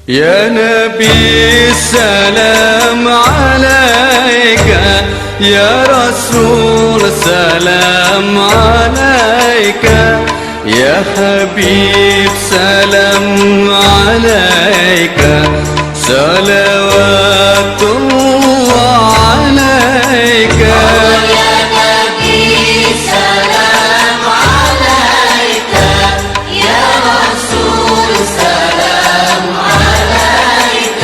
يا نبي السلام عليك، يا رسول سلام عليك، يا حبيب سلام عليك، صلوات الله عليك. يا نبي سلام عليك، يا رسول سلام عليك،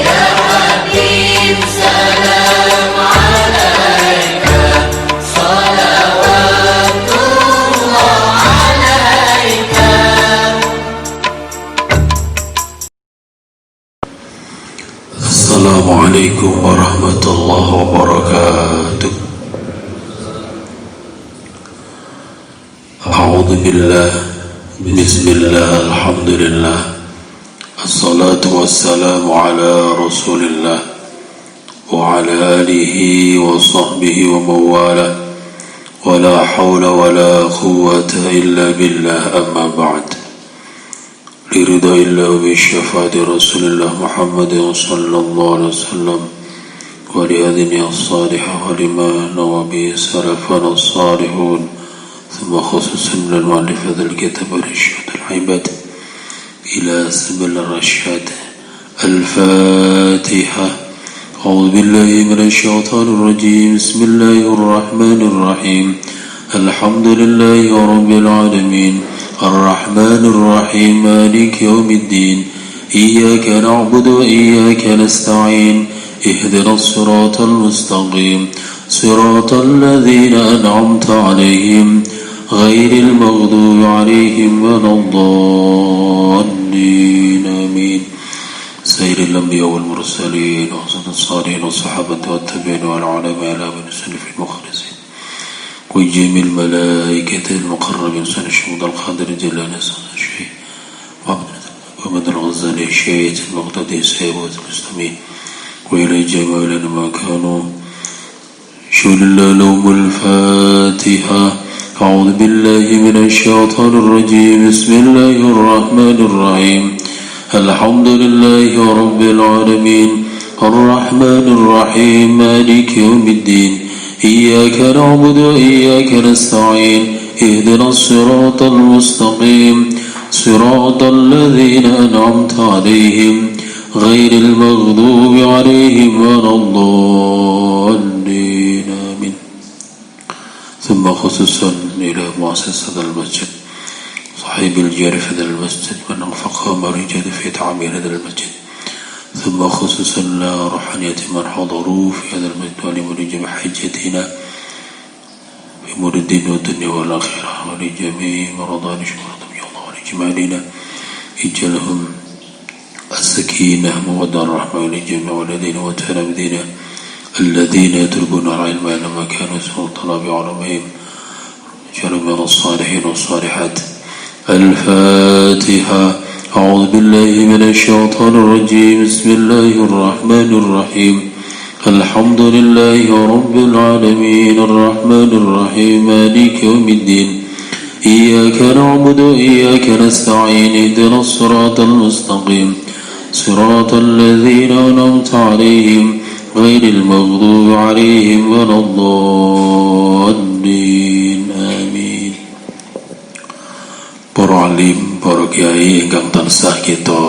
يا حبيب سلام عليك، صلوات الله عليك. السلام عليكم ورحمة الله وبركاته. أعوذ بالله، بسم الله، الحمد لله، الصلاة والسلام على رسول الله وعلى آله وصحبه ومن والاه، ولا حول ولا قوة إلا بالله. أما بعد، لرضا الله وبشفاعة رسول الله محمد صلى الله عليه وسلم ولأذنه الصالحة ولما نوى به سلفنا الصالحون، ثم خصوصا للمؤلف هذا الكتاب الإرشاد العباد إلى سبيل الرشاد. الفاتحة. أعوذ بالله من الشيطان الرجيم. بسم الله الرحمن الرحيم. الحمد لله رب العالمين، الرحمن الرحيم، مالك يوم الدين، إياك نعبد وإياك نستعين، اهدنا الصراط المستقيم، صراط الذين أنعمت عليهم غير المغضوب عليهم ولا الضالين. آمين. سير الأنبياء والمرسلين وحسن الصالحين والصحابة والتابعين والعلماء من السلف المخلصين وجميع الملائكة المقربين، سنة الشهود القادر جلال سنة الشيخ محمد الغزالي الشيخ المقتدي سيبوة المسلمين، وإلى جميع ما كانوا شول الله لهم. الفاتحة. أعوذ بالله من الشيطان الرجيم. بسم الله الرحمن الرحيم. الحمد لله رب العالمين، الرحمن الرحيم، مالك يوم الدين، إياك نعبد وإياك نستعين، اهدنا الصراط المستقيم، صراط الذين أنعمت عليهم غير المغضوب عليهم ولا الضالين. آمين. ثم خصوصا إلى مؤسسة المسجد، صاحب الجار في هذا المسجد، من أنفق مريجة في تعمير هذا المسجد، ثم خصوصا لروحانية من حضروا في هذا المسجد ولمريج بحجتنا في أمور الدين والدنيا والآخرة، ولجميع مرضى شهرة من الله، ولجمالنا اجعلهم السكينة مودة الرحمة، ولجميع والذين وتلامذين الذين يتركون العلم لما كانوا يسمعون طلاب علمهم، اجعلهم من الصالحين والصالحات. الفاتحة. أعوذ بالله من الشيطان الرجيم. بسم الله الرحمن الرحيم. الحمد لله رب العالمين، الرحمن الرحيم، مالك يوم الدين، إياك نعبد وإياك نستعين، اهدنا الصراط المستقيم، صراط الذين أنعمت عليهم غير المغضوب عليهم ولا الضالين. آمين. Para alim, para kiai ingkang tansah kita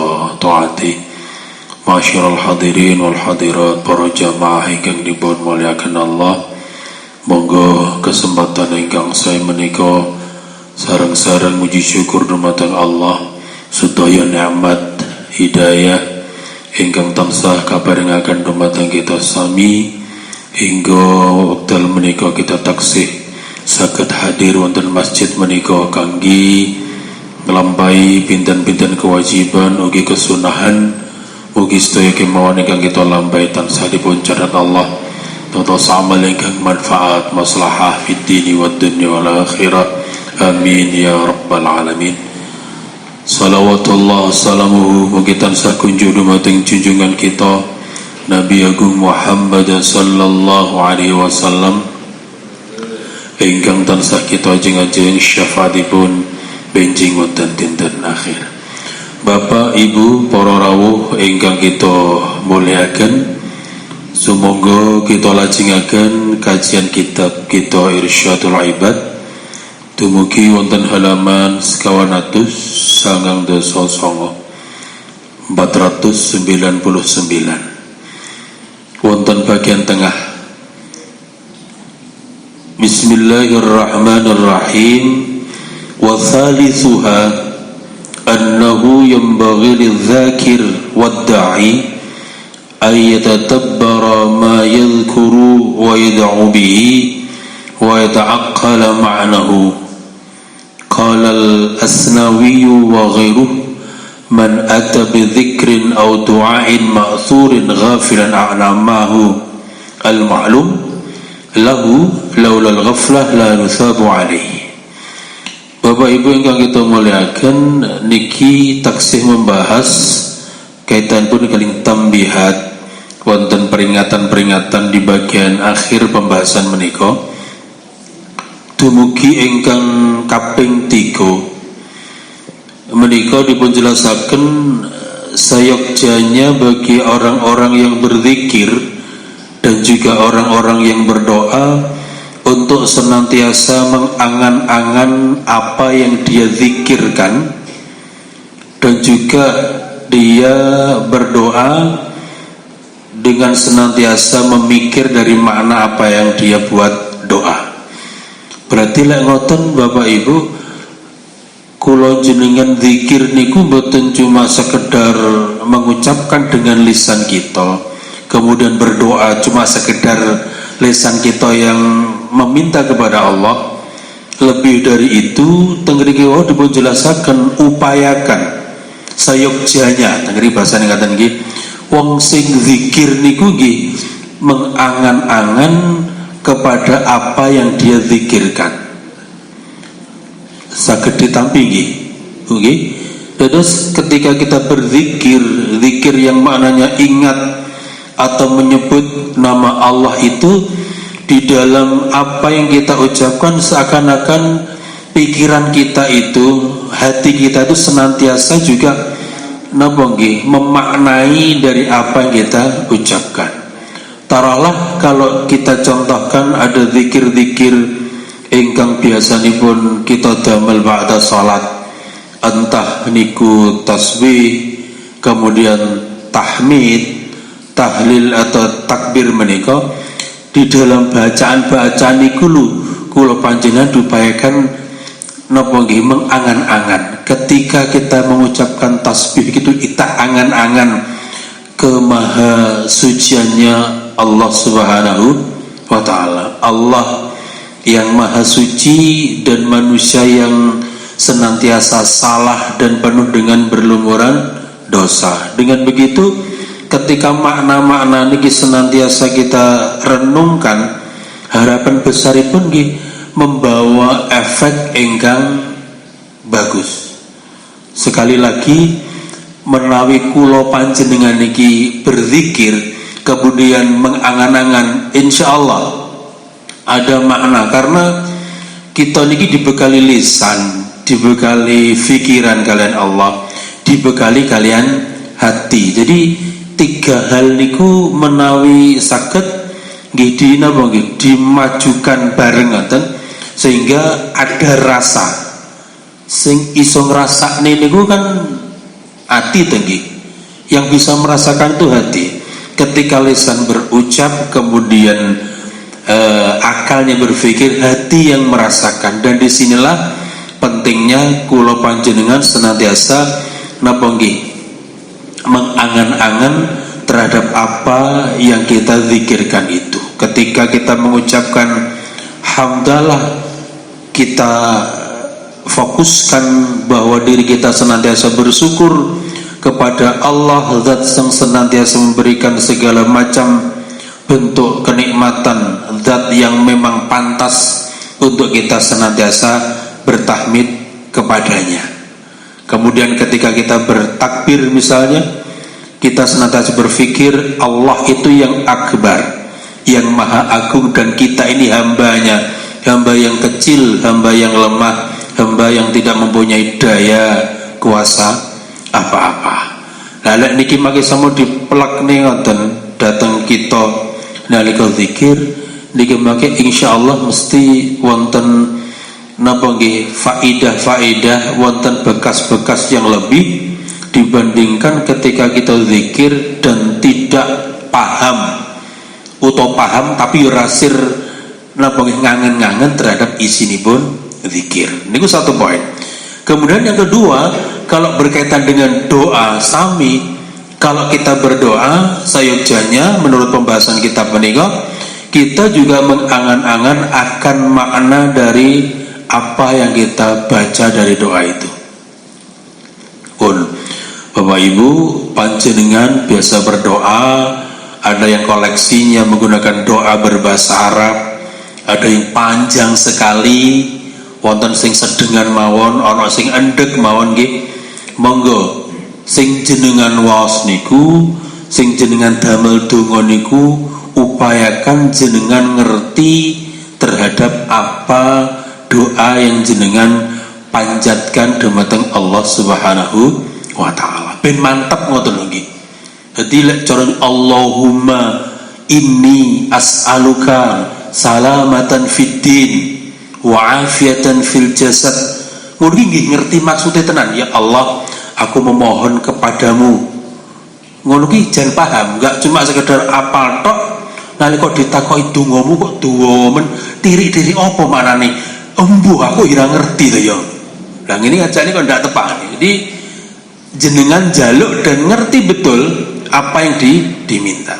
taati, masyarul hadirin wal hadirat, para jamaah ingkang dipun muliakan Allah, monggo kesempatan ingkang saya menika sareng-sareng muji syukur dumateng Allah sedaya nikmat hidayah ingkang tansah kaparingaken dumateng kita sami hingga wekdal menika kita taksih saged hadir wonten masjid menika kangge nglampahi pinten-pinten kewajiban ugi kesunahan, ugi sedaya kemawon ingkang kita lampahi tansah dipun catet Allah dados amal ingkang manfaat maslahah fid dini wad dunya wal akhirah. Amin ya rabbal alamin. Salawatullah salamuhu mugi tansah kunjuk dumateng junjungan kita Nabi Agung Muhammad sallallahu alaihi wasallam ingkang tansah kita ajeng-ajeng syafaatipun benjing wonten dinten akhir. Bapak, Ibu, para rawuh ingkang kita muliaken, sumangga kita lajengaken kajian kitab kita Irsyadul Ibad dumugi wonten halaman 499 wonten bagian tengah. Bismillahirrahmanirrahim. Wa thalithuha annahu yanbaghi lidh-dhakir wad-da'i ay yatatabbara ma yadhkuru wa yad'u bihi wa yata'aqqala ma'nahu. Qala al-Asnawi wa ghayruhu man ata bi dhikrin aw du'ain ma'thurin ghafilan a'lamahu al-ma'lum lahu laula al-ghaflah la nuthabu alaihi. Bapak Ibu yang kita muliakan, niki taksih membahas kaitan pun kaling tambihat wonten peringatan-peringatan di bagian akhir pembahasan menika dumugi ingkang kaping 3 menika dipunjelasaken sayogjanya bagi orang-orang yang berzikir dan juga orang-orang yang berdoa untuk senantiasa mengangan-angan apa yang dia zikirkan, dan juga dia berdoa dengan senantiasa memikir dari makna apa yang dia buat doa. Berarti lek ngoten Bapak Ibu, kula jenengan zikir niku mboten cuma sekedar mengucapkan dengan lisan kita, kemudian berdoa cuma sekedar lisan kita yang meminta kepada Allah. Lebih dari itu, tengriki wau dipunjelasaken upayakan sayogjanya, tenggeri bahasa ngaten nggih, wong sing zikir niku nggih mengangan-angan kepada apa yang dia zikirkan. Saged ditampi nggih. Nggih. Terus ketika kita berzikir, zikir yang maknanya ingat atau menyebut nama Allah itu, di dalam apa yang kita ucapkan seakan-akan pikiran kita itu, hati kita itu senantiasa juga memaknai dari apa yang kita ucapkan. Taruhlah kalau kita contohkan ada zikir-zikir ingkang biasanipun kita damel ba'da salat, entah niku tasbih, kemudian tahmid, tahlil atau takbir menika, di dalam bacaan-bacaan niku kula panjenengan diupayakan napa nggih mengangan-angan. Ketika kita mengucapkan tasbih itu kita angan-angan kemaha suciannya Allah Subhanahu wa taala. Allah yang maha suci dan manusia yang senantiasa salah dan penuh dengan berlumuran dosa. Dengan begitu, ketika makna-makna niki senantiasa kita renungkan, harapan besaripun nggih membawa efek ingkang bagus. Sekali lagi, menawi kula panjenengan niki berzikir kemudian mengangan-angan, insyaallah ada makna, karena kita niki dibekali lisan, dibekali pikiran kalian Allah, dibekali kalian hati. Jadi tiga hal niku menawi saged nggih dimajukan barengaken sehingga ada rasa. Sing iso ngrasakne niku kan ati tenggi. Yang bisa merasakan itu hati. Ketika lisan berucap, kemudian akalnya berpikir, hati yang merasakan. Dan disinilah pentingnya kula panjenengan senantiasa napa nggih mengangan-angan terhadap apa yang kita zikirkan itu. Ketika kita mengucapkan hamdalah, kita fokuskan bahwa diri kita senantiasa bersyukur kepada Allah, zat yang senantiasa memberikan segala macam bentuk kenikmatan, zat yang memang pantas untuk kita senantiasa bertahmid kepadanya. Kemudian ketika kita bertakbir misalnya, kita senantiasa berpikir Allah itu yang akbar, yang maha agung, dan kita ini hambanya, hamba yang kecil, hamba yang lemah, hamba yang tidak mempunyai daya kuasa apa-apa. Lah lek niki mangke samo dipelekne ngoten dateng kita nalika zikir niki mangke insyaallah mesti wonten napa nggih faidah-faidah, wonten bekas-bekas yang lebih dibandingkan ketika kita zikir dan tidak paham atau paham tapi rasir napa nggih ngangen-ngangen terhadap isinipun zikir. Niku satu poin. Kemudian yang kedua, kalau berkaitan dengan doa sami, kalau kita berdoa sayojanya menurut pembahasan kitab menika kita juga mengangan-angan akan makna dari apa yang kita baca dari doa itu. Bapak Ibu panjenengan biasa berdoa, ada yang koleksinya menggunakan doa berbahasa Arab, ada yang panjang sekali, wonten sing sedengan mawon, ana sing endek mawon nggih. Monggo sing jenengan waos niku, sing jenengan damel donga niku upayakan jenengan ngerti terhadap apa doa yang jenengan panjatkan dumateng Allah Subhanahu wa ta'ala. Ben mantap ngoten lho nggih. Dadi lek cara Allahumma inni as'aluka salamatan fid din wa afiatan fil jasad. Ngono nggih ngerti maksudnya tenan. Ya Allah, aku memohon kepadamu. Ngono ki jan paham, enggak cuma sekedar apal tok. Nalika ditakoki dongamu kok duwa men tirik-tirik apa maknane? Embuh aku ora ngerti to ya. Lah ngene ajane kok ndak tepak. Jadi jenengan jaluk dan ngerti betul apa yang diminta.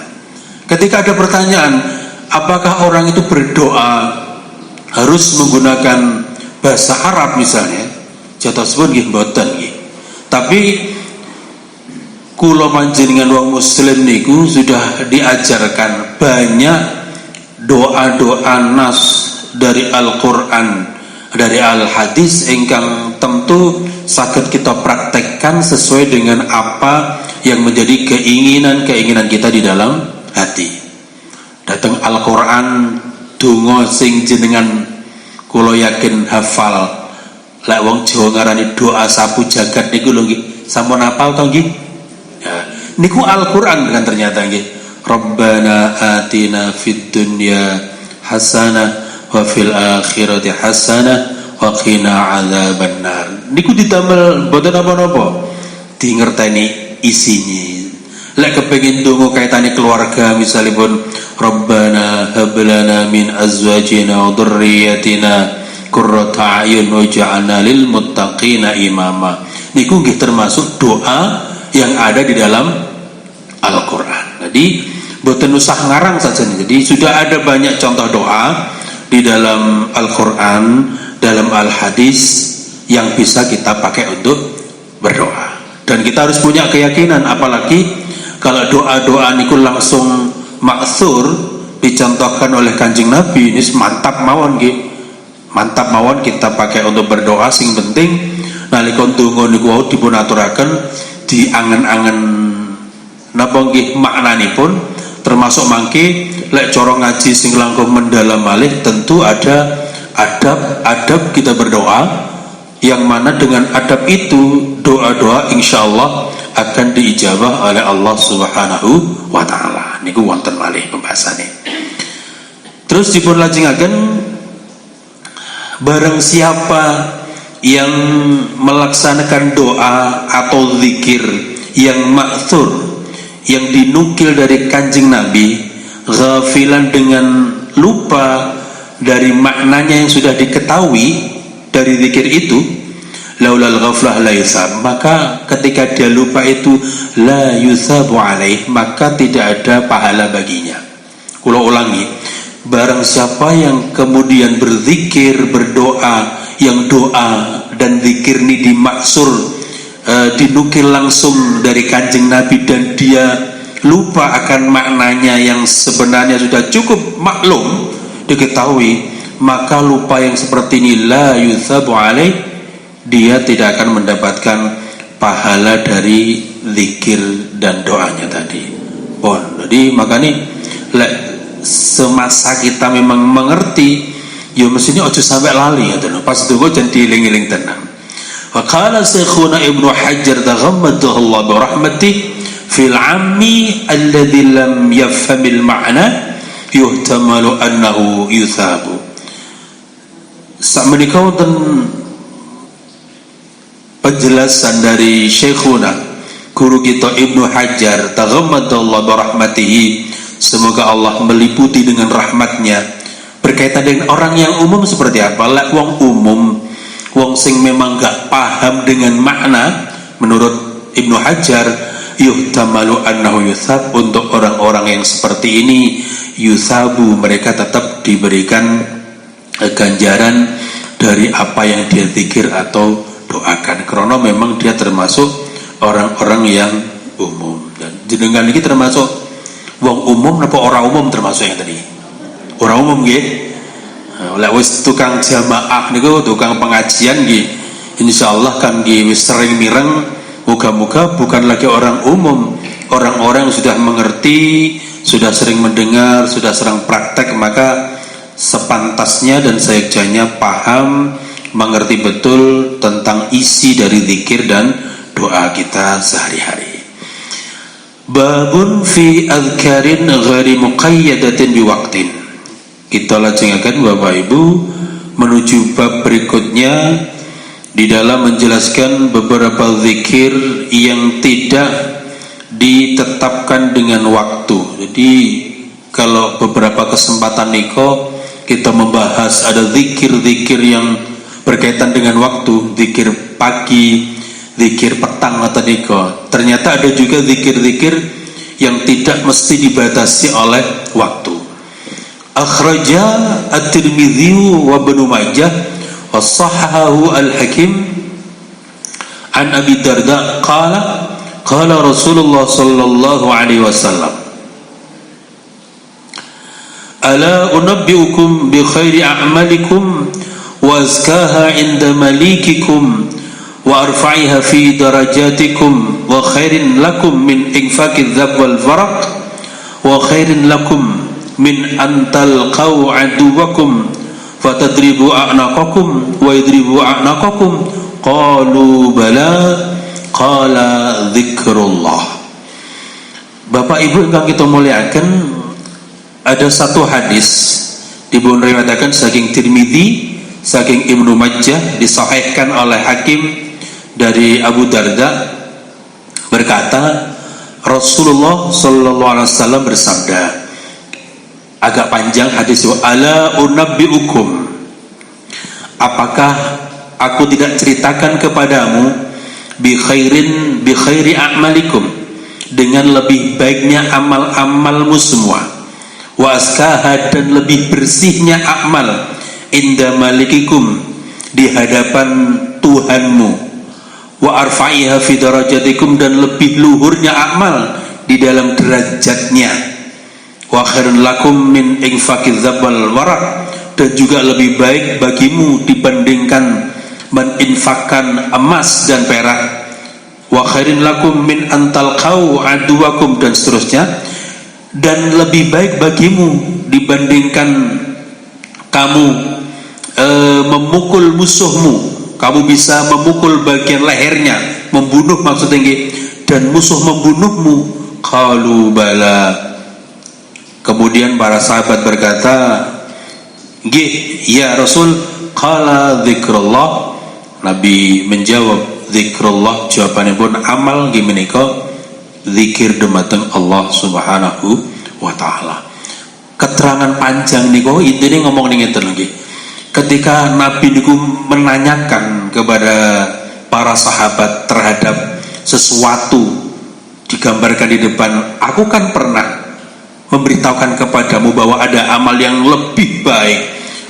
Ketika ada pertanyaan, apakah orang itu berdoa harus menggunakan bahasa Arab misalnya? Jatosipun nggih mboten nggih. Tapi kula panjenengan wong muslim niku sudah diajarkan banyak doa-doa nas dari Al-Qur'an, dari Al-Hadis ingkang tentu saged kita praktekkan sesuai dengan apa yang menjadi keinginan-keinginan kita di dalam hati. Datang Al-Qur'an donga sing jenengan kula yakin hafal. Lek wong Jawa ngarani doa sapu jagat niku lho nggih. Sampun hafal to nggih? Ya, niku Al-Qur'an kan ternyata nggih. Rabbana atina fid dunya hasanah wa fil akhirati hasanah wa qina adzabannar. Niku ditamel mboten apa-apa. Di ngerteni isinya. Lek kepengin donga kaitane keluarga misalipun Rabbana hab lana min azwajina wa dzurriyyatina qurrata a'yun waj'alna lil muttaqina imama. Niku nggih termasuk doa yang ada di dalam Al-Qur'an. Jadi mboten usah ngarang saja. Jadi sudah ada banyak contoh doa di dalam Al-Qur'an, dalam Al-Hadis yang bisa kita pakai untuk berdoa. Dan kita harus punya keyakinan, apalagi kalau doa-doa niku langsung maksur dicontohkan oleh Kanjeng Nabi, ini mantap mawon nggih. Mantap mawon kita pakai untuk berdoa. Sing penting nalika ndonga niku wau dipun aturaken diangen-angen napa nggih maknanipun, termasuk mangke lek cara ngaji sing langkung mendalam malih tentu ada adab-adab kita berdoa, yang mana dengan adab itu doa-doa insyaallah akan diijabah oleh Allah Subhanahu wa ta'ala. Niku wonten malih pembahasannya. Terus dipun lajengaken, barang siapa yang melaksanakan doa atau zikir yang ma'thur, yang dinukil dari Kanjeng Nabi, ghafilan dengan lupa dari maknanya yang sudah diketahui dari zikir itu, laulal ghaflah la yusab, maka ketika dia lupa itu la yusabu alaih, maka tidak ada pahala baginya. Kula ulangi, barang siapa yang kemudian berzikir, berdoa, yang doa dan zikir ini dimaksur dinukil langsung dari Kanjeng Nabi dan dia lupa akan maknanya yang sebenarnya sudah cukup maklum diketahui, maka lupa yang seperti ini la yusabu alaih, dia tidak akan mendapatkan pahala dari zikir dan doanya tadi. Jadi makanya semasa kita memang mengerti, ya mestinya ojo sampai lali ya, pas donga jangan dieling-eling tenang. Faqala Syekhuna Ibnu Hajar taghammadahu Allah bi rahmatih fil ammi alladhi lam yafhamil ma'na yuhtamalu annahu yuthabu. Sakmenika wonten penjelasan dari Syekhuna guru kita Ibnu Hajar taghammadallahu bi rahmatihi, semoga Allah meliputi dengan rahmatnya, berkaitan dengan orang yang umum seperti apa. Lek wong umum, wong sing memang gak paham dengan makna, menurut Ibnu Hajar yuhtamalu annahu yuthab, untuk orang-orang yang seperti ini yuthabu, mereka tetap diberikan ganjaran dari apa yang dia zikir atau doakan, karena memang dia termasuk orang-orang yang umum. Dan jenengan ini termasuk wong umum apa orang umum? Termasuk yang tadi orang umum nggih. Oleh wis tukang jamaah niku, tukang pengajian nggih, insyaallah kan nggih wis sering mireng, moga-moga bukan lagi orang umum, orang-orang yang sudah mengerti, sudah sering mendengar, sudah sering praktek, maka sepantasnya dan seyogyanya paham, mengerti betul tentang isi dari zikir dan doa kita sehari-hari. Babun fi adhkarin ghairi muqayyadatin biwaqtin. Kita lajengaken Bapak Ibu menuju bab berikutnya di dalam menjelaskan beberapa zikir yang tidak ditetapkan dengan waktu. Jadi kalau beberapa kesempatan niko kita membahas ada zikir-zikir yang berkaitan dengan waktu, zikir pagi, zikir petang atau niko. Ternyata ada juga zikir-zikir yang tidak mesti dibatasi oleh waktu. Akhraja At-Tirmidzi wa Ibnu Majah wa sahhahu Al-Hakim an Abi Darda qala qala Rasulullah sallallahu alaihi wasallam, ala unabbiukum bi khairi a'malikum wa azkaha 'inda malikikum wa arfa'iha fi darajatikum wa khairin lakum min infaqidh dhab wal faraq wa khairin lakum min an talqaw aduwakum fatadribu a'naqakum wa yadribu a'naqakum. Qalu bala, qala dzikrullah. Bapak Ibu ingkang kita muliakan, ada satu hadis dipun riwayatkan saking Tirmidzi, saking Ibnu Majah, disahihkan oleh Hakim dari Abu Darda, berkata Rasulullah sallallahu alaihi wasallam bersabda, agak panjang hadis, ala unabbiukum, apakah aku tidak ceritakan kepadamu bi khairi a'malikum, dengan lebih baiknya amal-amalmu semua, wa askaha, dan lebih bersihnya amal, inda malikikum, di hadapan Tuhanmu, wa arfa'iha fi darajatikum, dan lebih luhurnya amal di dalam derajatnya, wa khairun lakum min infaqidz dzabal warak, dan juga lebih baik bagimu dibandingkan meninfakkan emas dan perak, wa khairin lakum min antalqau aduwakum, dan seterusnya, dan lebih baik bagimu dibandingkan kamu memukul musuhmu, kamu bisa memukul bagian lehernya, membunuh maksudnya, dan musuh membunuhmu. Qalu bala, kemudian para sahabat berkata, nggih ya Rasul. Qala dzikrullah, Nabi menjawab, zikrullah jawabannya pun amal gimeniko zikir dumateng Allah Subhanahu wa taala. Keterangan panjang niku intine ngomong ngeten lagi. Ketika Nabi niku menanyakan kepada para sahabat terhadap sesuatu, digambarkan di depan, aku kan pernah memberitahukan kepadamu bahwa ada amal yang lebih baik,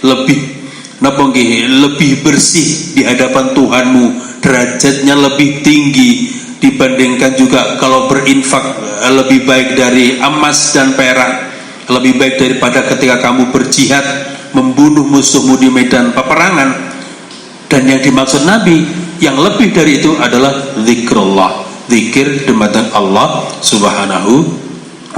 lebih bersih di hadapan Tuhanmu, derajatnya lebih tinggi dibandingkan juga kalau berinfak, lebih baik dari emas dan perak, lebih baik daripada ketika kamu berjihad membunuh musuhmu di medan peperangan. Dan yang dimaksud Nabi yang lebih dari itu adalah zikrullah, zikir dumateng Allah Subhanahu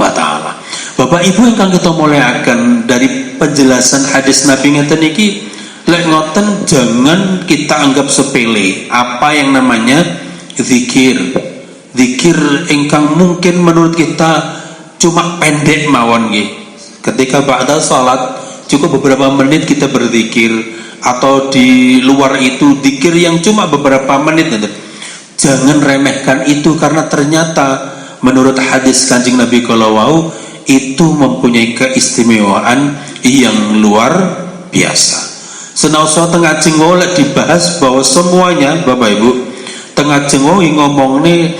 wa taala. Bapak Ibu yang kita muliakan, dari penjelasan hadis Nabi ngeten iki Lek ngoten jangan kita anggap sepele apa yang namanya zikir. Zikir ingkang mungkin menurut kita cuma pendek mawon nggih. Ketika ba'da salat cukup beberapa menit kita berzikir, atau di luar itu zikir yang cuma beberapa menit. Jangan remehkan itu, karena ternyata menurut hadis Kanjeng Nabi kalawau itu mempunyai keistimewaan yang luar biasa. Senaosa tengah jengwo dibahas bahwa semuanya Bapak Ibu tengah jengwo ngomong nih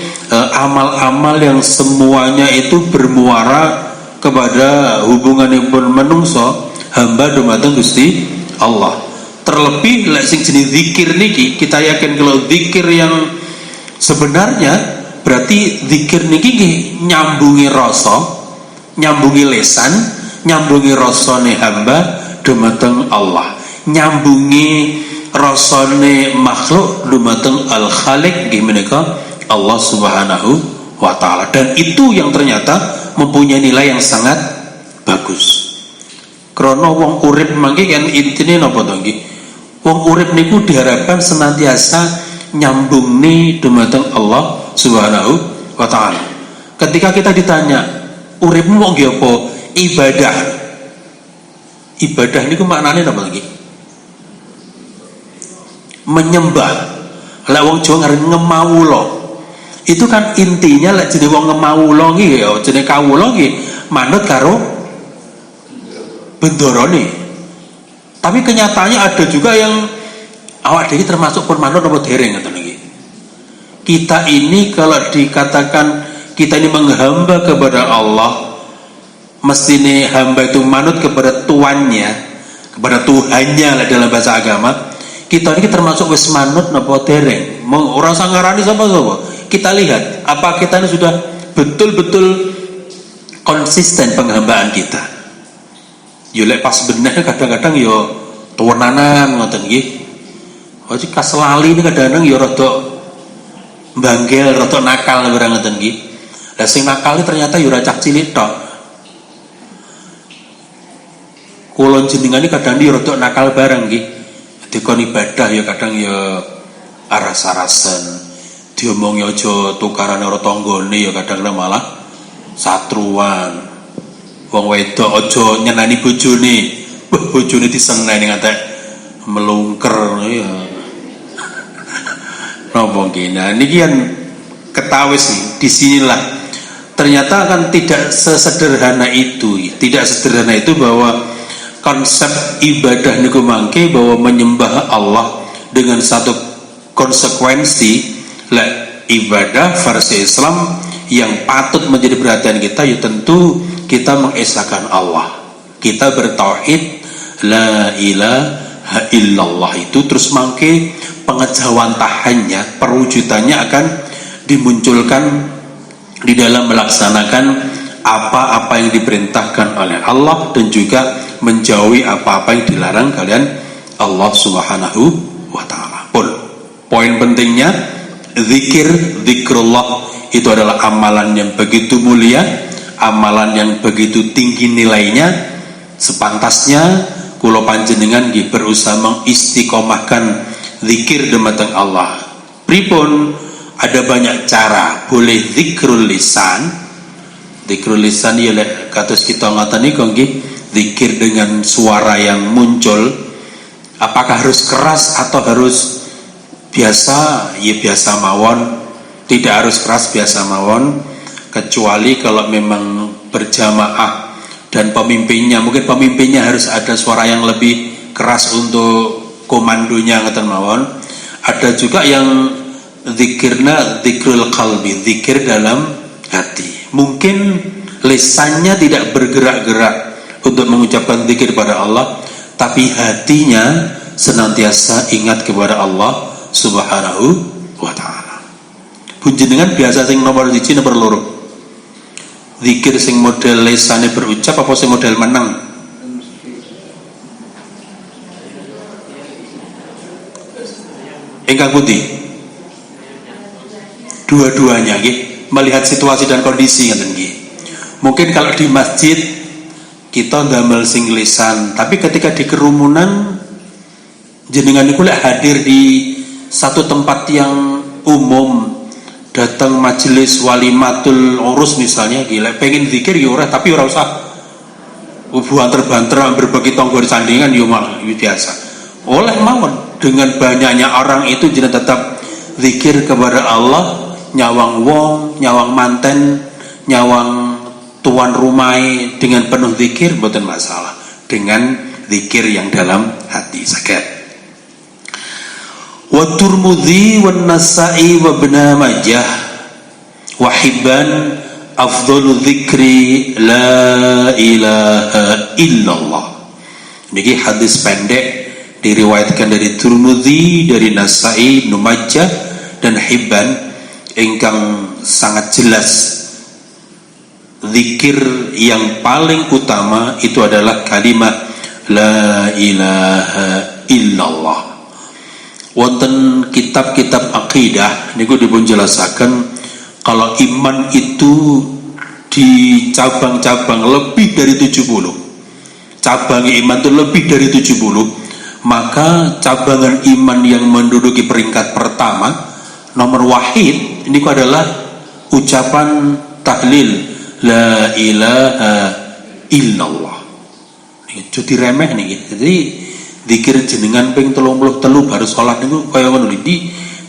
amal-amal yang semuanya itu bermuara kepada hubunganipun menungso hamba dumateng Gusti Allah. Terlebih lek sing jenis zikir niki, kita yakin kalau zikir yang sebenarnya berarti zikir niki nyambungi rasa, nyambungi lesan, nyambungi rasane hamba dumateng Allah, nyambungi rasane makhluk dumateng al-khaliq nggih menika Allah Subhanahu wa taala. Dan itu yang ternyata mempunyai nilai yang sangat bagus. Krana wong urip mangke kan intine napa to nggih? Wong urip niku diharapkan senantiasa nyambungne dumateng Allah Subhanahu wa taala. Ketika kita ditanya, uripmu mau nggih apa? Ibadah. Ibadah niku maknane napa nggih? Menyembah. Lah wong Jawa ngaran ngemawula. Itu kan intinya lek jenenge wong ngemawula nggih ya, jenenge kawula nggih manut karo bendarane. Tapi kenyataannya ada juga yang awak dhewe termasuk pun manut apa dereng ngoten nggih. Kita ini kalau dikatakan kita ini menghamba kepada Allah, mestine hamba itu manut kepada tuannya, kepada Tuhannya lah dalam bahasa agama. Kita ini termasuk wis manut napa dereng? Ora usah ngarani sapa-sapa. Kita lihat apa kita ini sudah betul-betul konsisten penghambaan kita. Yo lek pas bener kadang-kadang yo tuwenanan ngoten nggih. Ojo kaselali ini kadang-kadang yo rada banggel, rada nakal barang ngoten nggih. Lah sing nakal ternyata yo ora cah cilik tok. Kula jenengan iki kadang yo rada nakal barang nggih. Dikon ibadah ya kadang ya aras-arasen, diomongi aja tukaran karo tanggane ya kadang malah satruan. Wong wedok aja nyenani bojone, bojone diseneni ngantek melungker ya. Napa nggih? Nah niki kan ketawis nih, disinilah ternyata kan tidak sesederhana itu, tidak sederhana itu bahwa konsep ibadah niku mangke bahwa menyembah Allah dengan satu konsekuensi lah ibadah versi Islam yang patut menjadi perhatian kita ya tentu kita mengesahkan Allah, kita bertauhid la ilaha illallah itu terus mangke pengejawantahannya, perwujudannya akan dimunculkan di dalam melaksanakan apa-apa yang diperintahkan oleh Allah dan juga menjauhi apa-apa yang dilarang kalian Allah Subhanahu wa taala. Poin pentingnya zikrullah itu adalah amalan yang begitu mulia, amalan yang begitu tinggi nilainya. Sepantasnya kula panjenengan nggih berusaha mengistiqomahkan zikir dumateng Allah. Pripun? Ada banyak cara. Boleh zikrul lisan. Zikrul lisan ya lek kados kita ngoten niku nggih, zikir dengan suara yang muncul. Apakah harus keras atau harus biasa? Ya biasa mawon. Tidak harus keras, biasa mawon. Kecuali kalau memang berjamaah dan pemimpinnya, mungkin pemimpinnya harus ada suara yang lebih keras untuk komandonya ngoten mawon. Ada juga yang zikirna zikrul qalbi, zikir dalam hati. Mungkin lisannya tidak bergerak-gerak untuk mengucapkan zikir pada Allah, tapi hatinya senantiasa ingat kepada Allah Subhanahu wa taala. Punjenengan biasa sing nomor 1 nomor 2. Zikir sing model lisane berucap apa sing model meneng? Ingkang putih. Dua-duanya nggih, melihat situasi dan kondisi ngoten nggih. Mungkin kalau di masjid kita ndamel sing lisan, tapi ketika di kerumunan jenengan niku lek hadir di satu tempat yang umum, datang majelis walimatul urus misalnya, gila pengen zikir ya ora, tapi ora usah banter-banter berbagi tonggo sandingan ya malah biasa. Oleh mawon dengan banyaknya orang itu jenengan tetap zikir kepada Allah, nyawang wong, nyawang manten, nyawang tuan rumai dengan penuh zikir mboten masalah, dengan zikir yang dalam hati sakit. Wa Tirmidzi wa Nasa'i wa Ibnu Majah wa Hibban afdalu dzikri la ilaha illallah. Niki hadis pendek diriwayatkan dari Tirmidzi, dari Nasa'i, Ibnu Majah dan Hibban, ingkang sangat jelas zikir yang paling utama itu adalah kalimat la ilaha illallah. Wonten kitab-kitab akidah niku dipun jelasaken kalau iman itu di cabang-cabang lebih dari 70. Cabang iman itu lebih dari 70. Maka cabangan iman yang menduduki peringkat pertama nomor wahid ini adalah ucapan tahlil la ilaha illallah. Jadi remeh nih. Jadi zikir jenengan ping 33 baru sholat niku kaya ngono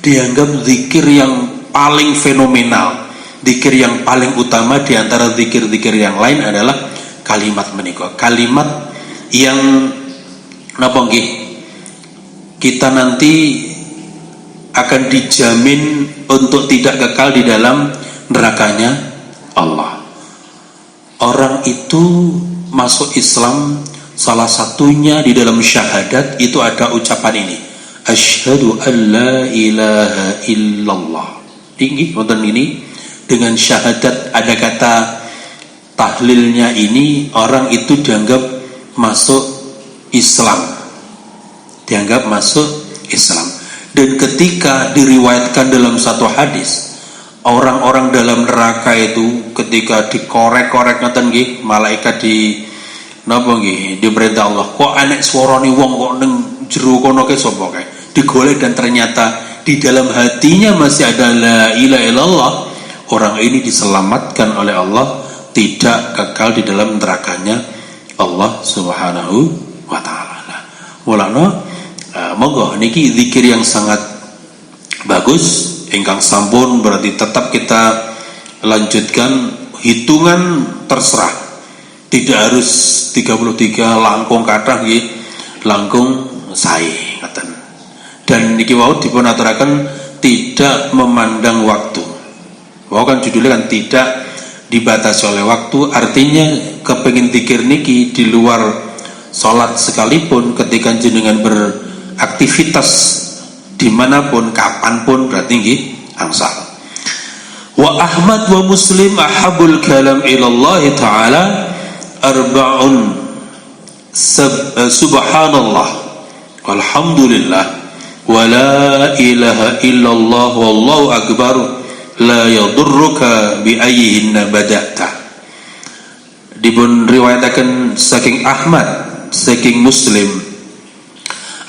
dianggap zikir yang paling fenomenal, zikir yang paling utama di antara zikir-zikir yang lain adalah kalimat menika. Kalimat yang napa nggih? Kita nanti akan dijamin untuk tidak kekal di dalam nerakanya Allah. Orang itu masuk Islam salah satunya di dalam syahadat itu ada ucapan ini, asyhadu an la ilaha illallah. Tinggi wonten ini dengan syahadat ada kata tahlilnya ini, orang itu dianggap masuk Islam, dianggap masuk Islam. Dan ketika diriwayatkan dalam satu hadis, orang-orang dalam neraka itu ketika dikorek-korek ngoten nggih, malaikat di napa nggih diperintah Allah, kok anek swarane wong kok ning jero kono ke sapa kae, digolek dan ternyata di dalam hatinya masih ada la ilaha illallah. Orang ini diselamatkan oleh Allah, tidak kekal di dalam nerakanya Allah Subhanahu wa taala. Nah, mulane monggo niki zikir yang sangat bagus ingkang sampun, berarti tetap kita lanjutkan, hitungan terserah. Tidak harus 33 langkung kathah nggih, langkung sae ngoten. Dan niki wau dipun aturaken tidak memandang waktu. Wau kan judulnya kan tidak dibatasi oleh waktu, artinya kepengin zikir niki di luar salat sekalipun, ketika jenengan beraktivitas dimanapun kapanpun berarti nggih angsal. Wa Ahmad wa Muslim ahabul kalam ilallah ta'ala arba'un subhanallah walhamdulillah wa la ilaha illallah wallahu akbar la yadurruka bi ayyihinna bada'ta. Dipun riwayataken saking Ahmad, saking Muslim,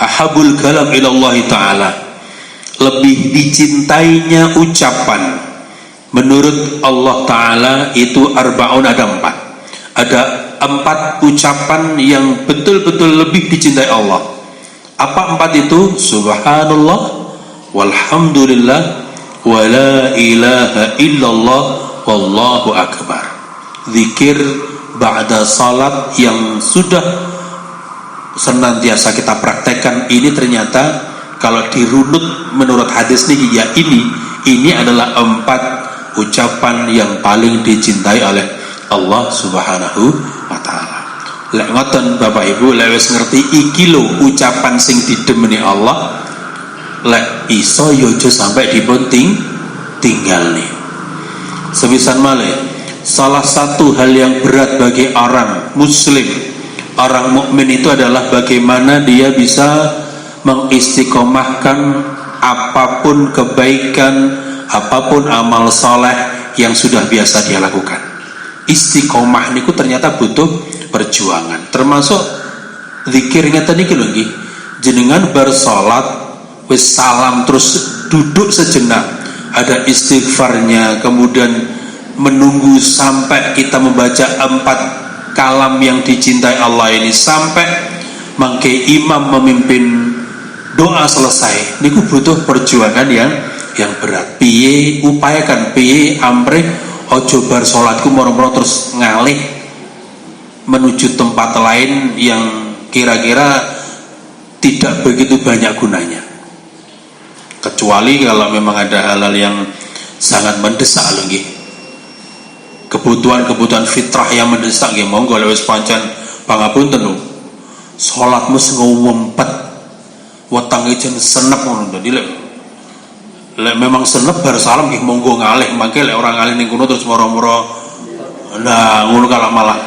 ahabul kalam ilallah ta'ala, lebih dicintainya ucapan menurut Allah Ta'ala itu arba'un, ada empat ucapan yang betul-betul lebih dicintai Allah. Apa empat itu? Subhanallah walhamdulillah wa la ilaha illallah wallahu akbar. Zikir ba'da salat yang sudah senantiasa kita praktekkan ini, ternyata kalau dirunut menurut hadis ini, ya ini adalah empat ucapan yang paling dicintai oleh Allah Subhanahu wa taala. Lek ngoten Bapak Ibu, lek wis ngerti iki lho ucapan sing didemeni Allah, lek iso yo aja sampai dipun tinggalne. Sepisan malih, salah satu hal yang berat bagi orang muslim, orang mukmin itu adalah bagaimana dia bisa mengistiqomahkan apapun kebaikan, apapun amal soleh yang sudah biasa dia lakukan. Istiqomah niku ternyata butuh perjuangan. Termasuk zikir ngeten niki lho nggih. jenengan bersolat wis salam terus duduk sejenak, ada istighfarnya, kemudian menunggu sampai kita membaca 4 kalam yang dicintai Allah ini, sampai mangke imam memimpin doa selesai, niku butuh perjuangan yang berat. Piye upayakan, piye amrih ojo bar salatku moro-moro terus ngalih menuju tempat lain yang kira-kira tidak begitu banyak gunanya, kecuali kalau memang ada hal-hal yang sangat mendesak lagi, kebutuhan fitrah yang mendesak nggih, monggo lewis pancen pangapunten lho, salatmu ngempet wetang ijen senep ngono. Dadi lek memang senep bar salam nggih monggo ngalih, mangke lek orang ngalih ning kono terus moro-moro nah ngono kalau malah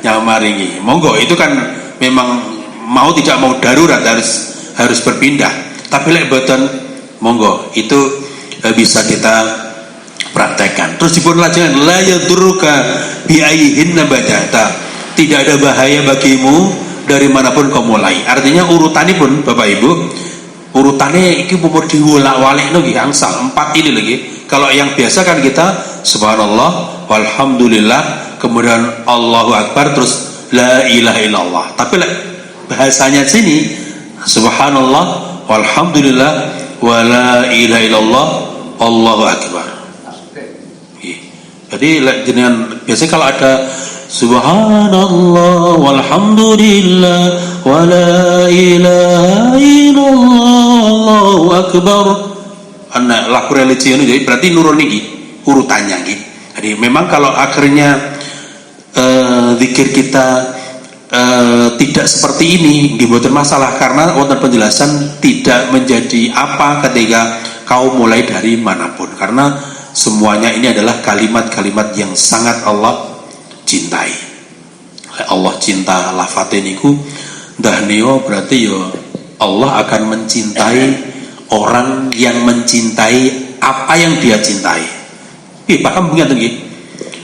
nyamar iki. Monggo itu kan memang mau tidak mau darurat harus berpindah. Tapi lek boten monggo itu bisa kita praktekkan. Terus dipun lajengan la yadurruka bi ayyihinna badata. Tidak ada bahaya bagimu dari manapun kau mulai. Artinya urutannya pun Bapak Ibu, urutannya iki umur diwolak-walik lagi angsal 4 ini lagi. Kalau yang biasa kan kita subhanallah walhamdulillah kemudian Allahu akbar terus la ilaha illallah. Tapi bahasanya sini subhanallah walhamdulillah wa la ilaha illallah Allahu akbar. Jadi jenengan biasanya kalau ada subhanallah walhamdulillah wa la ilaha illallah Allahu akbar, anak laku religi ini, jadi berarti nurun ini urutannya gitu. Jadi memang kalau akhirnya zikir kita tidak seperti ini dibuat masalah, karena wonten penjelasan tidak menjadi apa ketika kau mulai dari manapun, karena semuanya ini adalah kalimat-kalimat yang sangat Allah cintai. Allah cinta lafate niku dahneo, berarti yo Allah akan mencintai orang yang mencintai apa yang dia cintai. Paham nggih nggih?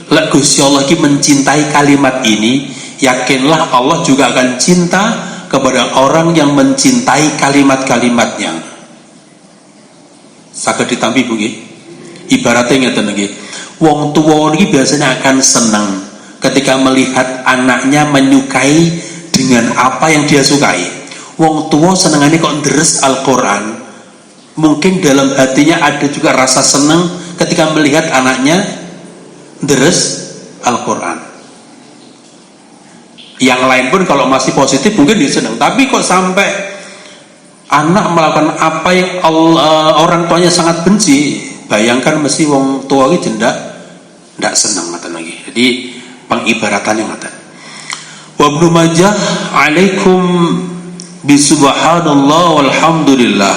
Lek Gusti Allah ki mencintai kalimat ini, yakinlah Allah juga akan cinta kepada orang yang mencintai kalimat-kalimatnya. Saged ditampi Bu nggih. Ibaratnya ngeten nggih. Wong tuwa niki biasanya akan senang ketika melihat anaknya menyukai dengan apa yang dia sukai. Wong tua senengane kok deres Al-Quran, mungkin dalam hatinya ada juga rasa senang ketika melihat anaknya deres Al-Quran. Yang lain pun kalau masih positif mungkin dia senang, tapi kok sampai anak melakukan apa yang orang tuanya sangat benci, bayangkan mesti wong tua iki ndak senang ngoten lagi. Jadi pengibaratannya ngoten. Wa Ibnu Majah alaikum bisubhanallah walhamdulillah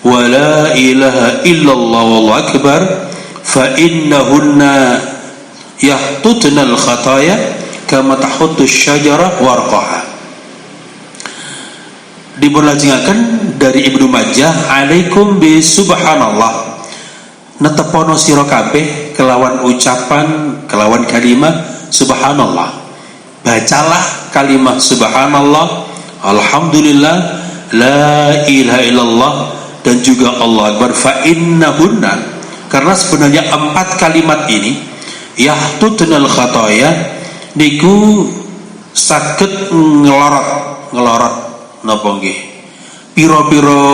wa la ilaha illallah wallahu akbar fa innahunna yahtutna al-khataya kama tahuttu syajarah warqaha. Dibulajengaken dari Ibnu Majah alaikum bisubhanallah, netepono sira kabeh kelawan ucapan, kelawan kalimat subhanallah. Bacalah kalimat subhanallah, alhamdulillah, la ilaha illallah, dan juga Allah akbar. Fa innahunna, karena sebenarnya 4 kalimat ini yahtutnal khataya niku saged ngelorot napa nggih pira-pira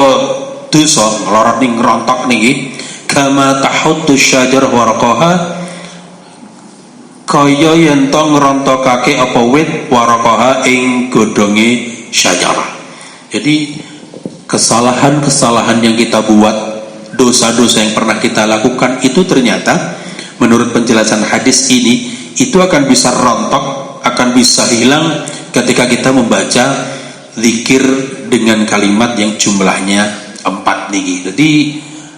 dosa, ngelorot ning ngerontok niki kama tahuttu syajar warqaha, kaya yen to ngrontokake apa wit waraqaha ing godhonge syajarah. Jadi kesalahan-kesalahan yang kita buat, dosa-dosa yang pernah kita lakukan itu ternyata menurut penjelasan hadis ini itu akan bisa rontok, akan bisa hilang ketika kita membaca zikir dengan kalimat yang jumlahnya 4 niki. Jadi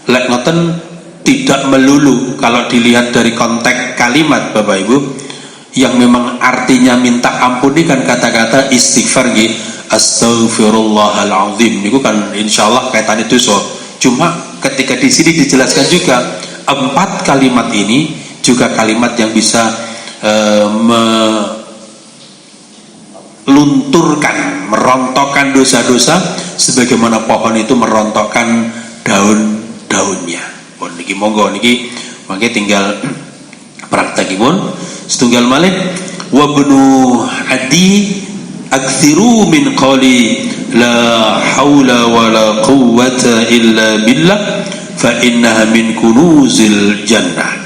lek ngoten tidak melulu kalau dilihat dari konteks kalimat Bapak Ibu yang memang artinya minta ampun ini kan kata-kata istighfar nggih, astaghfirullahalazim niku kan insyaallah kaitannya dosa. Cuma ketika di sini dijelaskan juga 4 kalimat ini juga kalimat yang bisa melunturkan, merontokkan dosa-dosa sebagaimana pohon itu merontokkan daun-daunnya. Pun niki monggo niki mangke tinggal praktekipun setunggal malih wa ibnu adi aktsiru min qali la haula wala quwwata illa billah fa innaha min kunuzil jannah.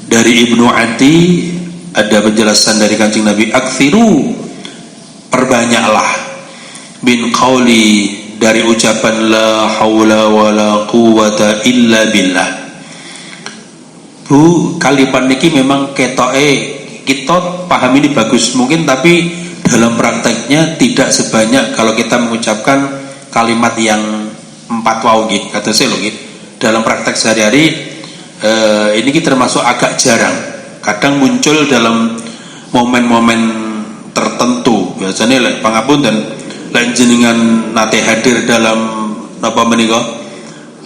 Dari Ibnu Adi ada penjelasan dari Kanjeng Nabi, aktsiru, perbanyaklah, min qauli, dari ucapan la haula wala quwwata illa billah. Bu, kalimat niki memang ketoke kita paham ini bagus mungkin, tapi dalam prakteknya tidak sebanyak kalau kita mengucapkan kalimat yang 4 wau nggih. Kata saya lho nggih. Dalam praktek sehari-hari ini termasuk agak jarang. Kadang muncul dalam momen-momen tertentu. Biasanya lek pangapunten lek jenengan nate hadir dalam napa menika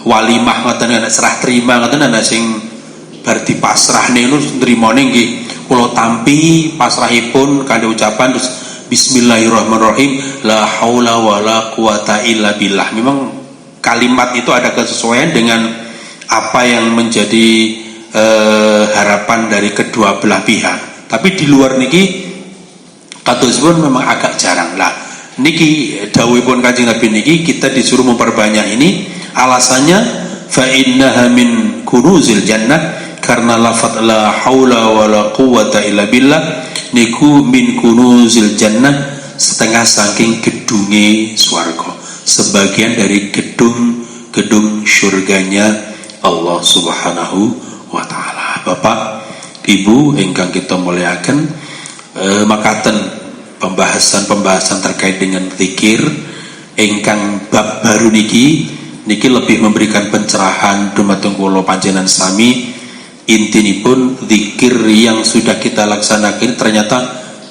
walimah ngoten ana serah terima ngoten ana sing bar dipasrahne niku nrimane nggih kula tampi pasrahipun kanthi ucapan terus bismillahirrahmanirrahim la haula wala quwata illa billah. Memang kalimat itu ada kesesuaian dengan apa yang menjadi harapan dari kedua belah pihak. Tapi di luar niki katosipun memang agak jarang lah. Niki dawuhipun Kanjeng Nabi niki kita disuruh memperbanyak ini. Alasannya fa innaha min kunuzil jannah, karena lafaz la haula wala quwata illa billah niku min kunuzil jannah, setengah saking gedunge swarga, sebagian dari gedung surganya Allah Subhanahu wa taala. Bapak, Ibu ingkang kita muliakan, makaten pembahasan terkait dengan zikir ingkang bab baru niki lebih memberikan pencerahan dumateng kula panjenengan sami. Intinipun zikir yang sudah kita laksanakan ternyata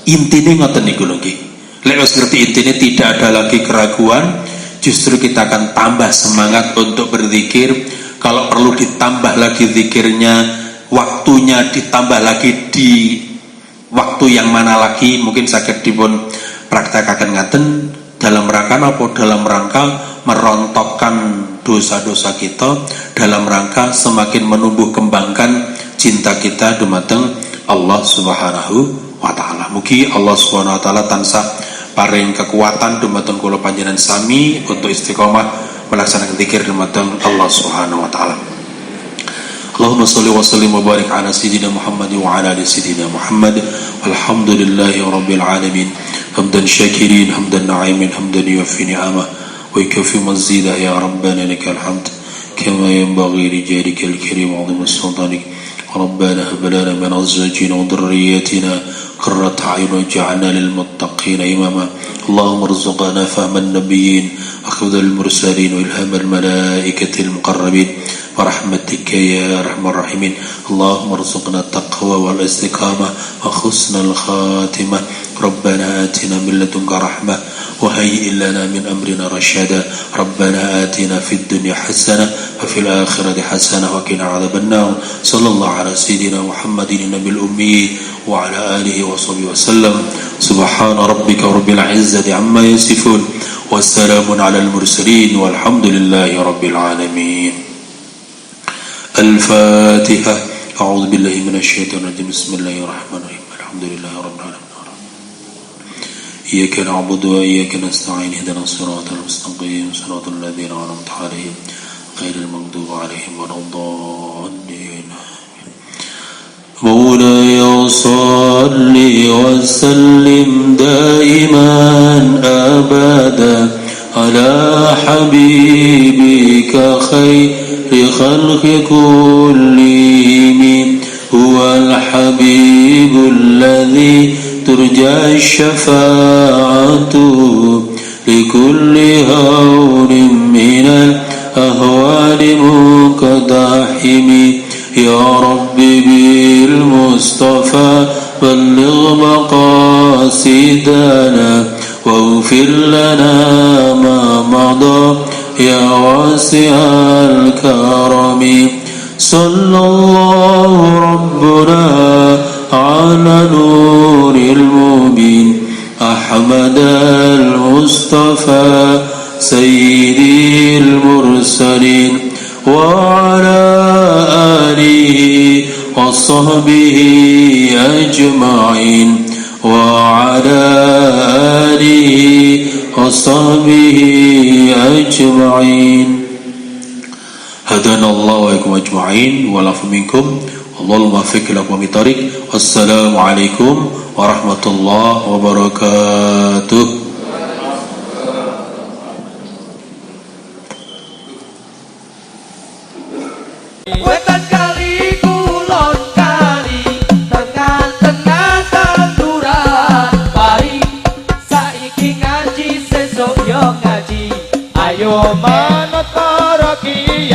intine ngoten niku lho nggih. Lek wis ngerti intine tidak ada lagi keraguan, justru kita akan tambah semangat untuk berzikir. Kalau perlu ditambah lagi zikirnya, waktunya ditambah lagi di waktu yang mana lagi, mungkin saged dipun praktekaken ngaten dalam rangka apa? Dalam rangka merontokkan dosa-dosa kita, dalam rangka semakin menumbuh kembangkan cinta kita dumateng Allah Subhanahu wa taala. Mugi Allah Subhanahu wa taala tansah paring kekuatan dumateng kula panjenengan sami untuk istiqomah melaksanakan zikir dumateng Allah Subhanahu wa taala. Allahumma shalli wa sallim wa barik ala sayyidina Muhammad wa ala ali sayyidina Muhammad. Walhamdulillahi rabbil alamin. Hamdan syakirin, hamdan na'imin, hamdan yuwaffi ni'amah wa yukafi mazida ya rabbana lakal hamd kama yanbaghi li jarikal karim wa 'azimi sultanik. ربنا هب لنا من أزواجنا وذرياتنا قرة أعين واجعلنا للمتقين إماما. اللهم ارزقنا فهم النبيين وحفظ المرسلين وإلهام الملائكة المقربين برحمتك يا أرحم الراحمين. اللهم ارزقنا التقوى والاستقامة وحسن الخاتمة. ربنا آتنا من لدنك رحمة وهيئ لنا من أمرنا رشدا. ربنا آتنا في الدنيا حسنة وفي الآخرة حسنة وقنا عذاب النار. صلى الله على سيدنا محمد النبي الأمي وعلى آله وصحبه وسلم. سبحان ربك رب العزة عما يصفون والسلام على المرسلين والحمد لله رب العالمين. الفاتحة. أعوذ بالله من الشيطان الرجيم. بسم الله الرحمن الرحيم. الحمد لله رب العالمين. إياك نعبد وإياك نستعين. اهدنا الصراط المستقيم صراط الذين أنعمت عليهم غير المغضوب عليهم ولا الضالين. مولاي صل وسلم دائما أبدا على حبيبك خير خلق كلهم. هو الحبيب الذي ترجى الشفاعة لكل هون من الأهوال مقتحم. يا رب بالمصطفى بلغ مقاصدنا واغفر لنا ما مضى يا واسع الكرم. صلى الله ربنا على نور المبين أحمد المصطفى سيد المرسلين وعلى آله وصحبه أجمعين وعلى آله وصحبه أجمعين هدانا الله وإياكم أجمعين والعفو منكم اللهم وفق لكم بطريق والسلام عليكم ورحمة الله وبركاته. Wetan kali kulon kali tengah-tengah tanduran pari saiki ngaji sesuk yo ngaji ayo manut para kiai